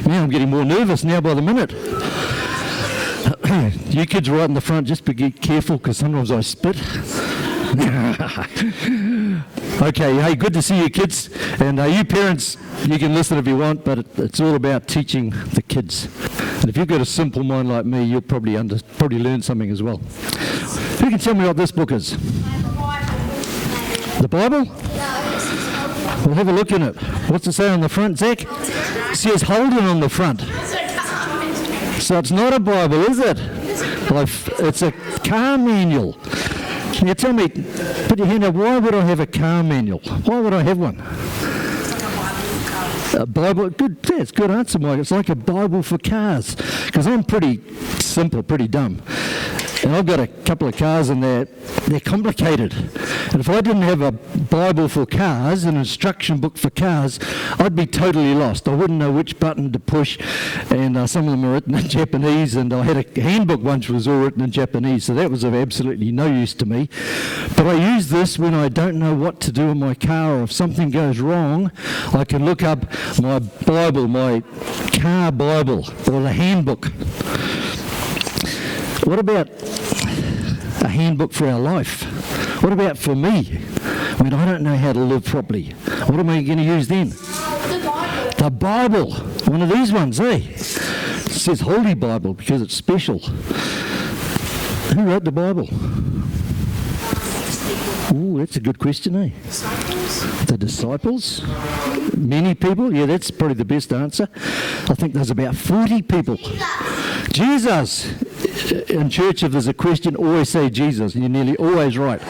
Now I'm getting more nervous now by the minute. You kids right in the front, just be careful because sometimes I spit. Okay, hey, good to see you kids. And you parents, you can listen if you want, but it's all about teaching the kids. And if you've got a simple mind like me, you'll probably learn something as well. Who can tell me what this book is? The Bible? We'll have a look in it. What's it say on the front, Zach? It says Holden on the front. So it's not a Bible, is it? It's a car manual. Now tell me, put your hand up, why would I have a car manual? Why would I have one? A Bible, good, that's a good answer, Mike. It's like a Bible for cars. Because I'm pretty simple, pretty dumb. And I've got a couple of cars and they're complicated. And if I didn't have a Bible for cars, an instruction book for cars, I'd be totally lost. I wouldn't know which button to push, and some of them are written in Japanese, and I had a handbook once that was all written in Japanese, so that was of absolutely no use to me. But I use this when I don't know what to do in my car, or if something goes wrong, I can look up my Bible, my car Bible, or the handbook. What about a handbook for our life? What about for me when I don't know how to live properly? What am I going to use then? The Bible. One of these ones, eh? It says Holy Bible because it's special. Who wrote the Bible? Ooh, that's a good question, eh? The disciples? Many people? Yeah, that's probably the best answer. I think there's about 40 people. Jesus! In church, if there's a question, always say Jesus, and you're nearly always right.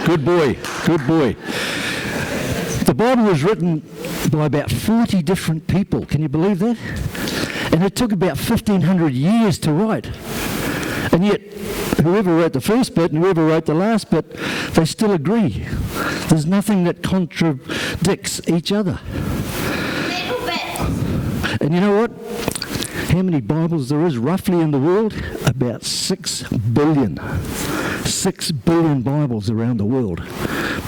Good boy, good boy. The Bible was written by about 40 different people. Can you believe that? And it took about 1,500 years to write. And yet, whoever wrote the first bit and whoever wrote the last bit, they still agree. There's nothing that contradicts each other. And you know what? How many Bibles there is roughly in the world? About 6 billion. 6 billion Bibles around the world.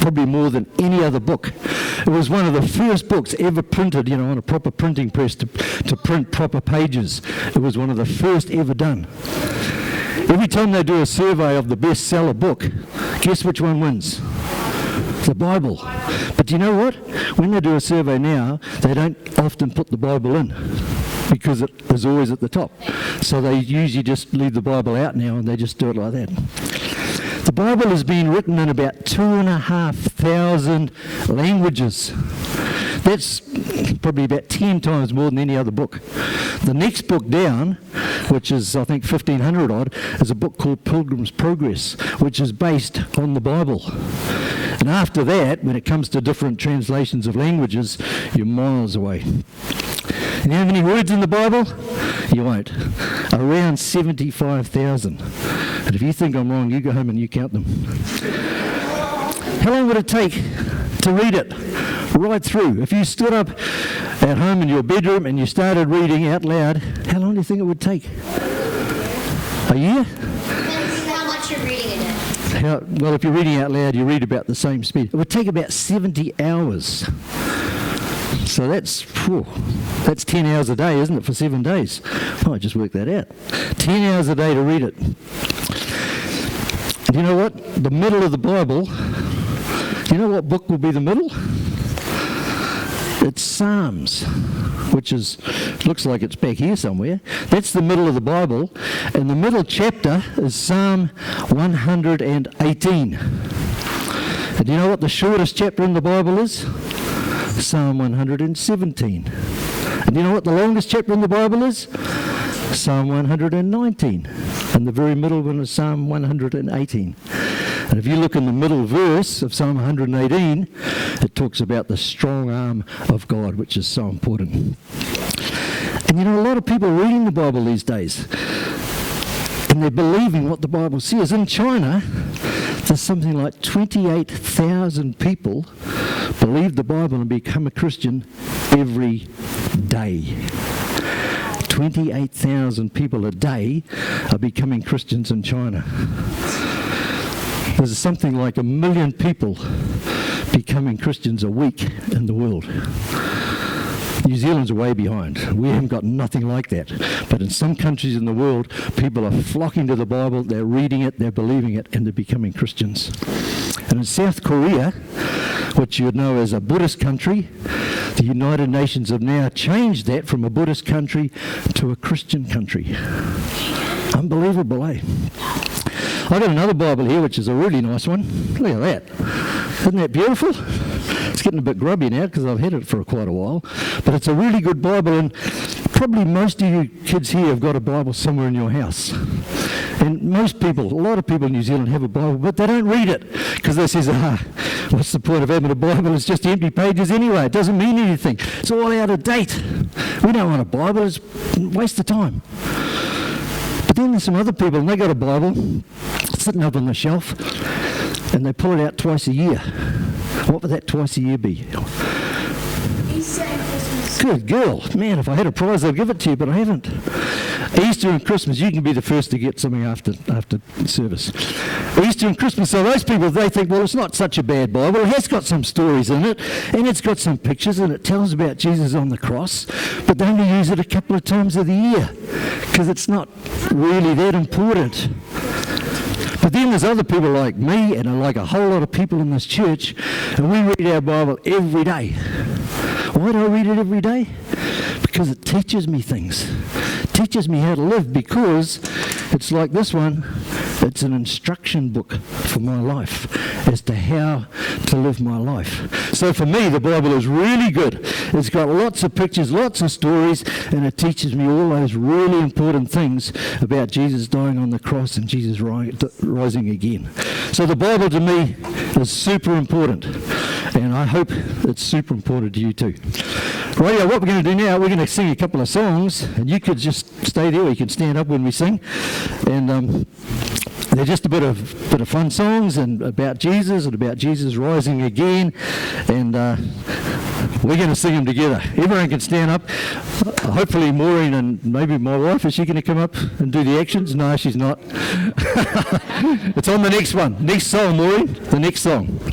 Probably more than any other book. It was one of the first books ever printed, on a proper printing press to print proper pages. It was one of the first ever done. Every time they do a survey of the bestseller book, guess which one wins? The Bible. But do you know what? When they do a survey now, they don't often put the Bible in, because it is always at the top. So they usually just leave the Bible out now and they just do it like that. The Bible has been written in about 2,500 languages. That's probably about 10 times more than any other book. The next book down, which is I think 1,500 odd, is a book called Pilgrim's Progress, which is based on the Bible. And after that, when it comes to different translations of languages, you're miles away. And how many words in the Bible? You won't. Around 75,000. And if you think I'm wrong, you go home and you count them. How long would it take to read it right through? If you stood up at home in your bedroom and you started reading out loud, how long do you think it would take? A year? Depends how much you're reading a day. Well, if you're reading out loud, you read about the same speed. It would take about 70 hours. So that's 10 hours a day, isn't it, for 7 days? Oh, I just worked that out. 10 hours a day to read it. And you know what? The middle of the Bible, do you know what book will be the middle? It's Psalms, which looks like it's back here somewhere. That's the middle of the Bible. And the middle chapter is Psalm 118. And do you know what the shortest chapter in the Bible is? Psalm 117. And you know what the longest chapter in the Bible is? Psalm 119. And the very middle one is Psalm 118. And if you look in the middle verse of Psalm 118, it talks about the strong arm of God, which is so important. And a lot of people are reading the Bible these days, and they're believing what the Bible says. In China, there's something like 28,000 people believe the Bible and become a Christian every day. 28,000 people a day are becoming Christians in China. There's something like 1 million people becoming Christians a week in the world. New Zealand's way behind. We haven't got nothing like that. But in some countries in the world, people are flocking to the Bible, they're reading it, they're believing it, and they're becoming Christians. And in South Korea, which you would know as a Buddhist country, the United Nations have now changed that from a Buddhist country to a Christian country. Unbelievable, eh? I've got another Bible here, which is a really nice one. Look at that. Isn't that beautiful? It's getting a bit grubby now because I've had it for quite a while. But it's a really good Bible, and probably most of you kids here have got a Bible somewhere in your house. And most people, a lot of people in New Zealand have a Bible, but they don't read it because they say, what's the point of having a Bible? It's just empty pages anyway. It doesn't mean anything. It's all out of date. We don't want a Bible. It's a waste of time. But then there's some other people, and they got a Bible sitting up on the shelf, and they pull it out twice a year. What would that twice a year be? Easter and Christmas. Good girl. Man, if I had a prize, I'd give it to you, but I haven't. Easter and Christmas, you can be the first to get something after service. Easter and Christmas, so those people, they think, well, it's not such a bad Bible. It has got some stories in it, and it's got some pictures, and it tells about Jesus on the cross, but they only use it a couple of times of the year because it's not really that important. But then there's other people like me and like a whole lot of people in this church, and we read our Bible every day. Why do I read it every day? Because it teaches me things. It teaches me how to live, because it's like this one. It's an instruction book for my life as to how to live my life. So for me, the Bible is really good. It's got lots of pictures, lots of stories, and it teaches me all those really important things about Jesus dying on the cross and Jesus rising again. So the Bible to me is super important, and I hope it's super important to you too. Right, what we're going to do now, we're going to sing a couple of songs, and you could just stay there, or you can stand up when we sing. And they're just a bit of fun songs and about Jesus rising again, and we're going to sing them together. Everyone can stand up. Hopefully Maureen and maybe my wife, is she going to come up and do the actions? No, she's not. It's on the next one. Next song, Maureen. The next song.